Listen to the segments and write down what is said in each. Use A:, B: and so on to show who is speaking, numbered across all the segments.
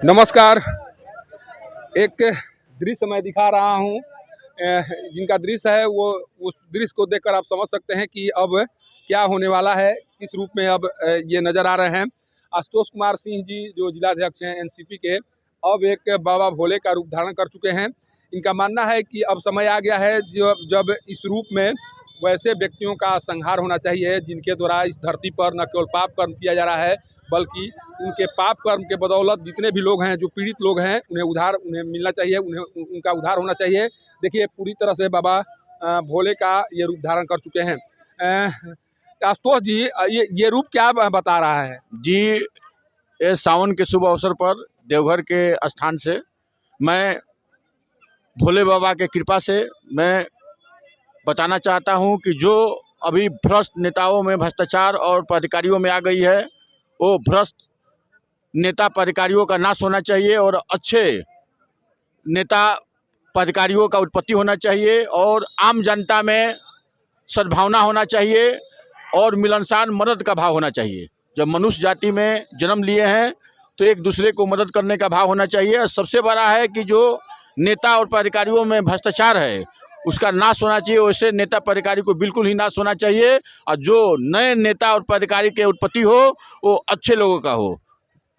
A: नमस्कार। एक दृश्य मैं दिखा रहा हूँ, जिनका दृश्य है वो उस दृश्य को देखकर आप समझ सकते हैं कि अब क्या होने वाला है, किस रूप में अब ये नज़र आ रहे हैं। आशुतोष कुमार सिंह जी जो जिलाध्यक्ष हैं एनसीपी के, अब एक बाबा भोले का रूप धारण कर चुके हैं। इनका मानना है कि अब समय आ गया है जब जब इस रूप में वैसे व्यक्तियों का संहार होना चाहिए जिनके द्वारा इस धरती पर न केवल पाप कर्म किया जा रहा है, बल्कि उनके पाप कर्म के बदौलत जितने भी लोग हैं, जो पीड़ित लोग हैं, उन्हें मिलना चाहिए, उनका उद्धार होना चाहिए। देखिए पूरी तरह से बाबा भोले का ये रूप धारण कर चुके हैं। आशुतोष जी, ये रूप क्या बता रहा है?
B: जी, ये सावन के शुभ अवसर पर देवघर के स्थान से मैं भोले बाबा के कृपा से मैं बताना चाहता हूं कि जो अभी भ्रष्ट नेताओं में भ्रष्टाचार और पदाधिकारियों में आ गई है, वो भ्रष्ट नेता पदाधिकारियों का नाश होना चाहिए और अच्छे नेता पदाधिकारियों का उत्पत्ति होना चाहिए और आम जनता में सद्भावना होना चाहिए और मिलनसार मदद का भाव होना चाहिए। जब मनुष्य जाति में जन्म लिए हैं तो एक दूसरे को मदद करने का भाव होना चाहिए। सबसे बड़ा है कि जो नेता और पदाधिकारियों में भ्रष्टाचार है उसका नाश होना चाहिए। वैसे नेता पदाधिकारी को बिल्कुल ही नाश होना चाहिए और जो नए नेता और पदाधिकारी के उत्पत्ति हो वो अच्छे लोगों का हो।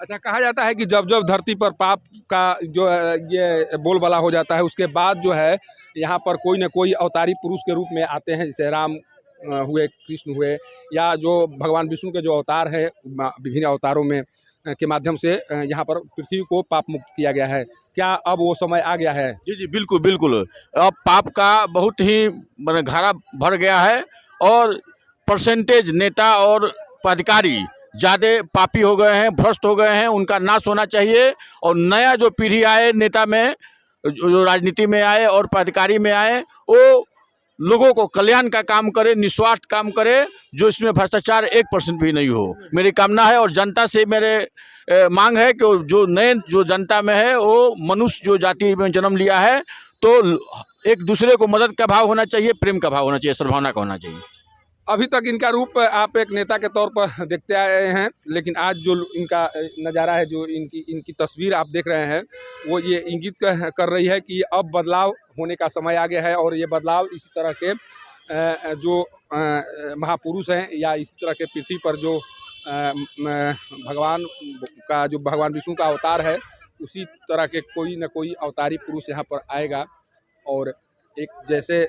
A: अच्छा, कहा जाता है कि जब जब धरती पर पाप का जो ये बोलबाला हो जाता है, उसके बाद जो है यहाँ पर कोई न कोई अवतारी पुरुष के रूप में आते हैं, जैसे राम हुए, कृष्ण हुए, या जो भगवान विष्णु के जो अवतार है विभिन्न अवतारों में के माध्यम से यहाँ पर पृथ्वी को पाप मुक्त किया गया है। क्या अब वो समय आ गया है?
B: जी जी, बिल्कुल बिल्कुल। अब पाप का बहुत ही घारा भर गया है और परसेंटेज नेता और पदाधिकारी ज़्यादा पापी हो गए हैं, भ्रष्ट हो गए हैं। उनका नाश होना चाहिए और नया जो पीढ़ी आए नेता में, जो राजनीति में आए और पदाधिकारी में आए, वो लोगों को कल्याण का काम करे, निस्वार्थ काम करे, जो इसमें भ्रष्टाचार 1% भी नहीं हो। मेरी कामना है और जनता से मेरे मांग है कि जो नए जो जनता में है वो मनुष्य जो जाति में जन्म लिया है तो एक दूसरे को मदद का भाव होना चाहिए, प्रेम का भाव होना चाहिए, सद्भावना का होना चाहिए।
A: अभी तक इनका रूप आप एक नेता के तौर पर देखते आए हैं, लेकिन आज जो इनका नज़ारा है, जो इनकी इनकी तस्वीर आप देख रहे हैं, वो ये इंगित कर रही है कि अब बदलाव होने का समय आ गया है। और ये बदलाव इसी तरह के जो महापुरुष हैं या इसी तरह के पृथ्वी पर जो भगवान का जो भगवान विष्णु का अवतार है, उसी तरह के कोई न कोई अवतारी पुरुष यहाँ पर आएगा और एक जैसे